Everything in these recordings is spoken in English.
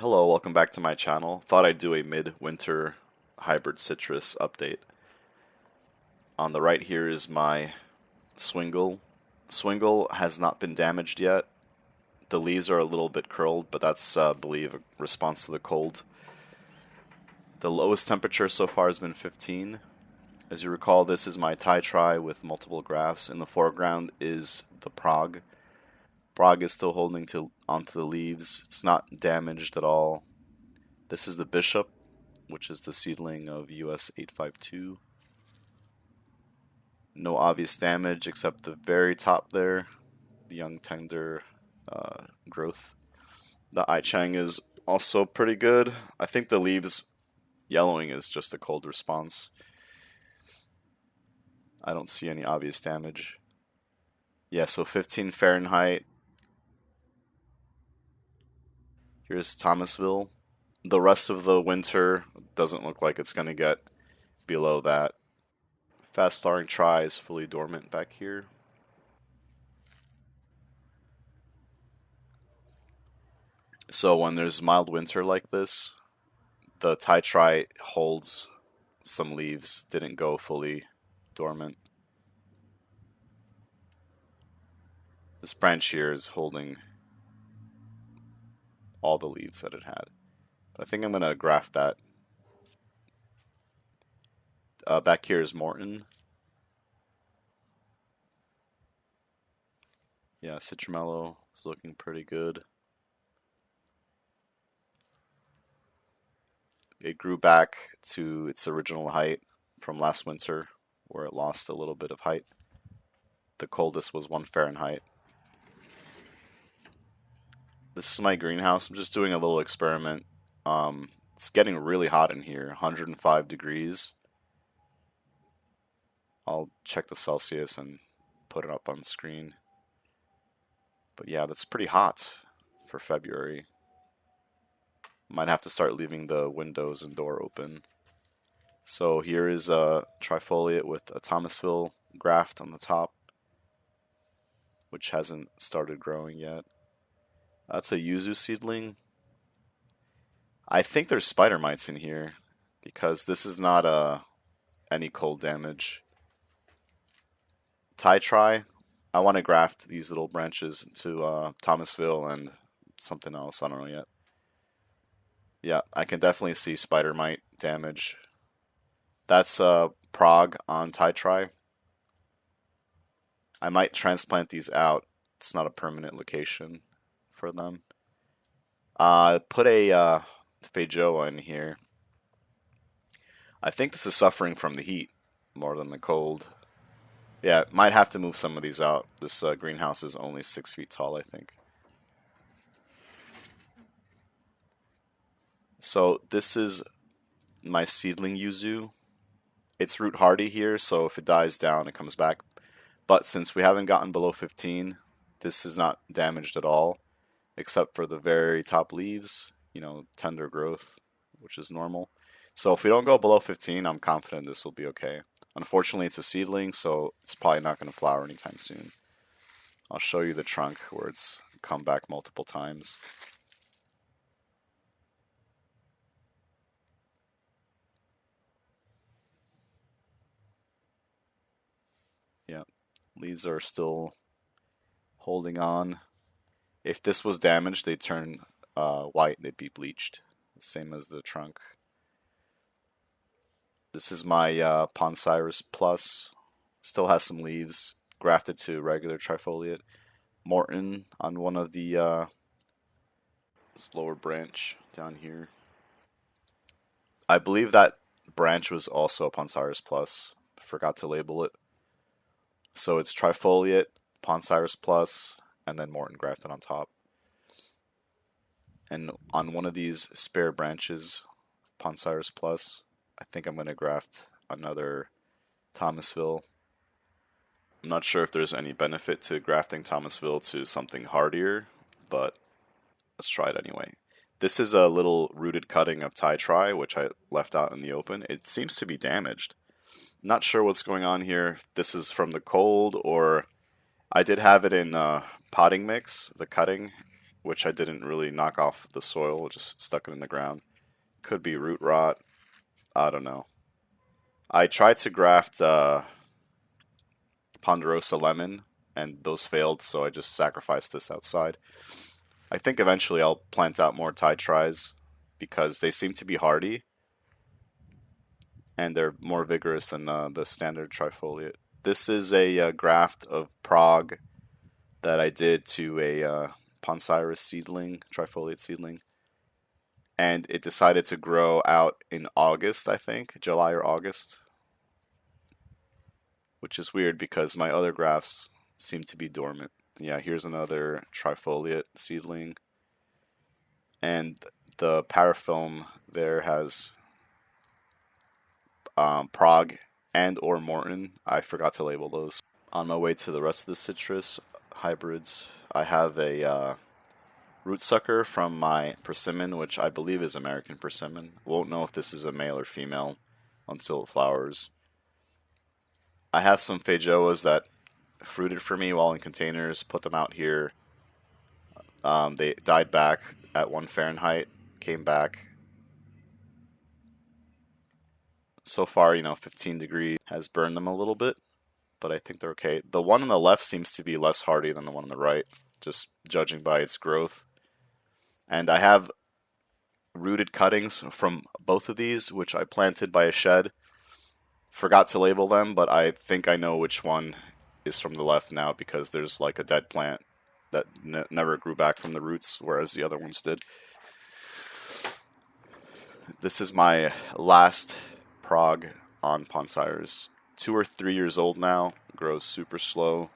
Hello, welcome back to my channel. Thought I'd do a mid-winter hybrid citrus update. On the right here is my swingle. Swingle has not been damaged yet. The leaves are a little bit curled, but that's, I believe, a response to the cold. The lowest temperature so far has been 15. As you recall, this is my Taitri with multiple grafts. In the foreground is the Prague. Prague is still holding onto the leaves. It's not damaged at all. This is the Bishop, which is the seedling of US 852. No obvious damage except the very top there, the young tender growth. The Ichang is also pretty good. I think the leaves yellowing is just a cold response. I don't see any obvious damage. Yeah, so 15 Fahrenheit. Here's Thomasville. The rest of the winter doesn't look like it's going to get below that. Fast flowering Tri is fully dormant back here. So when there's mild winter like this, the Taitri holds some leaves, didn't go fully dormant. This branch here is holding all the leaves that it had. But I think I'm going to graft that. Back here is Morton. Yeah, Citrumelo is looking pretty good. It grew back to its original height from last winter, where it lost a little bit of height. The coldest was 1 Fahrenheit. This is my greenhouse. I'm just doing a little experiment. It's getting really hot in here, 105 degrees. I'll check the Celsius and put it up on screen. But yeah, that's pretty hot for February. Might have to start leaving the windows and door open. So here is a Trifoliate with a Thomasville graft on the top, which hasn't started growing yet. That's a Yuzu seedling. I think there's spider mites in here because this is not any cold damage. Taitri, I want to graft these little branches to Thomasville and something else. I don't know yet. Yeah, I can definitely see spider mite damage. That's Prague on Taitri. I might transplant these out. It's not a permanent location for them. Put a Feijoa in here. I think this is suffering from the heat more than the cold. Yeah, might have to move some of these out. This greenhouse is only 6 feet tall, I think. So this is my seedling Yuzu. It's root hardy here, so if it dies down, it comes back. But since we haven't gotten below 15, this is not damaged at all, except for the very top leaves, you know, tender growth, which is normal. So if we don't go below 15, I'm confident this will be okay. Unfortunately, it's a seedling, so it's probably not going to flower anytime soon. I'll show you the trunk where it's come back multiple times. Yeah, leaves are still holding on. If this was damaged, they'd turn white, they'd be bleached. Same as the trunk. This is my Poncirus Plus. Still has some leaves. Grafted to regular Trifoliate. Morton on one of the slower branch down here. I believe that branch was also a Poncirus Plus. Forgot to label it. So it's Trifoliate, Poncirus Plus, and then Morton grafted on top. And on one of these spare branches, Poncirus Plus, I think I'm going to graft another Thomasville. I'm not sure if there's any benefit to grafting Thomasville to something hardier, but let's try it anyway. This is a little rooted cutting of Taitri, which I left out in the open. It seems to be damaged. Not sure what's going on here. If this is from the cold, or I did have it in potting mix, the cutting, which I didn't really knock off the soil, just stuck it in the ground. Could be root rot. I don't know. I tried to graft Ponderosa lemon, and those failed, so I just sacrificed this outside. I think eventually I'll plant out more Taitris because they seem to be hardy, and they're more vigorous than the standard Trifoliate. This is a graft of Prague that I did to a Poncirus seedling, Trifoliate seedling, and it decided to grow out in August, I think, July or August, which is weird because my other grafts seem to be dormant. Yeah, here's another Trifoliate seedling, and the parafilm there has Prague and or Morton. I forgot to label those. On my way to the rest of the citrus hybrids, I have a root sucker from my Persimmon, which I believe is American Persimmon. Won't know if this is a male or female until it flowers. I have some Feijoas that fruited for me while in containers, put them out here. They died back at 1 Fahrenheit, came back. So far, 15 degrees has burned them a little bit, but I think they're okay. The one on the left seems to be less hardy than the one on the right, just judging by its growth. And I have rooted cuttings from both of these, which I planted by a shed. Forgot to label them, but I think I know which one is from the left now because there's like a dead plant that never grew back from the roots, whereas the other ones did. This is my last Prague on Poncirus. 2 or 3 years old now, grows super slow.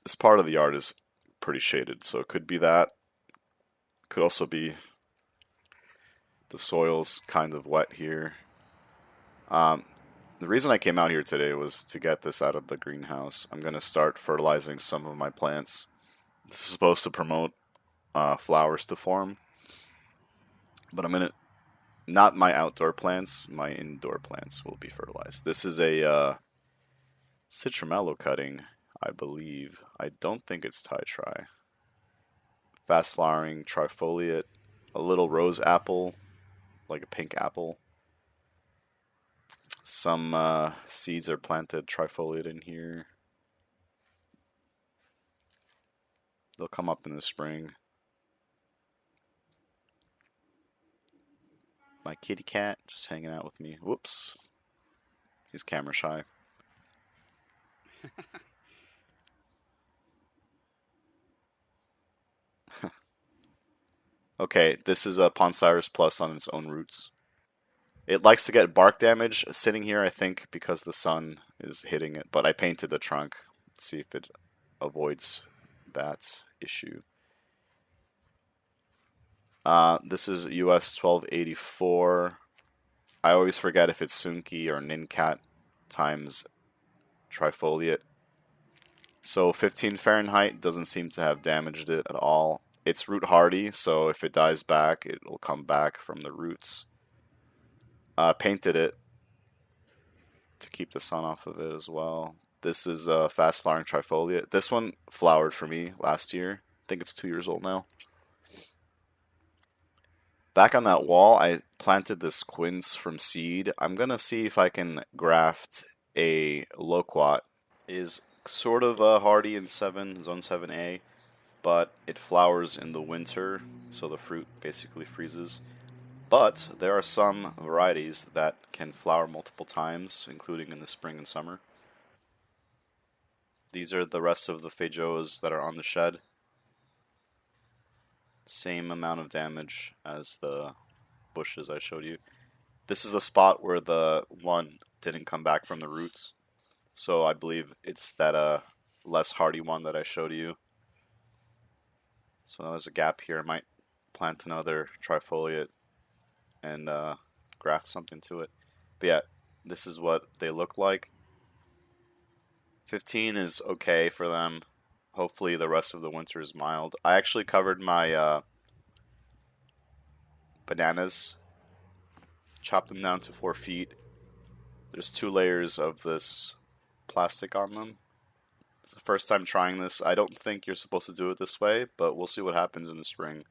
This part of the yard is pretty shaded, so it could be that. Could also be the soil's kind of wet here. The reason I came out here today was to get this out of the greenhouse. I'm going to start fertilizing some of my plants. This is supposed to promote flowers to form. But I'm going to, not my outdoor plants, my indoor plants will be fertilized. This is a Citrumelo cutting, I believe. I don't think it's Taitri. Fast flowering Trifoliate, a little rose apple, like a pink apple. Some seeds are planted Trifoliate in here. They'll come up in the spring. My kitty cat just hanging out with me. Whoops. He's camera shy. Okay, this is a Poncirus Plus on its own roots. It likes to get bark damage sitting here, I think, because the sun is hitting it. But I painted the trunk. Let's see if it avoids that issue. This is US 1284. I always forget if it's Sunki or Nincat times Trifoliate. So 15 Fahrenheit doesn't seem to have damaged it at all. It's root hardy, so if it dies back, it will come back from the roots. Painted it to keep the sun off of it as well. This is a fast flowering Trifoliate. This one flowered for me last year. I think it's 2 years old now. Back on that wall, I planted this Quince from seed. I'm going to see if I can graft a loquat. It is sort of hardy in zone 7A, but it flowers in the winter, so the fruit basically freezes. But there are some varieties that can flower multiple times, including in the spring and summer. These are the rest of the Feijoas that are on the shed. Same amount of damage as the bushes I showed you. This is the spot where the one didn't come back from the roots. So I believe it's that less hardy one that I showed you. So now there's a gap here. I might plant another Trifoliate and graft something to it. But yeah, this is what they look like. 15 is okay for them. Hopefully the rest of the winter is mild. I actually covered my bananas, chopped them down to 4 feet. There's 2 layers of this plastic on them. It's the first time trying this. I don't think you're supposed to do it this way, but we'll see what happens in the spring.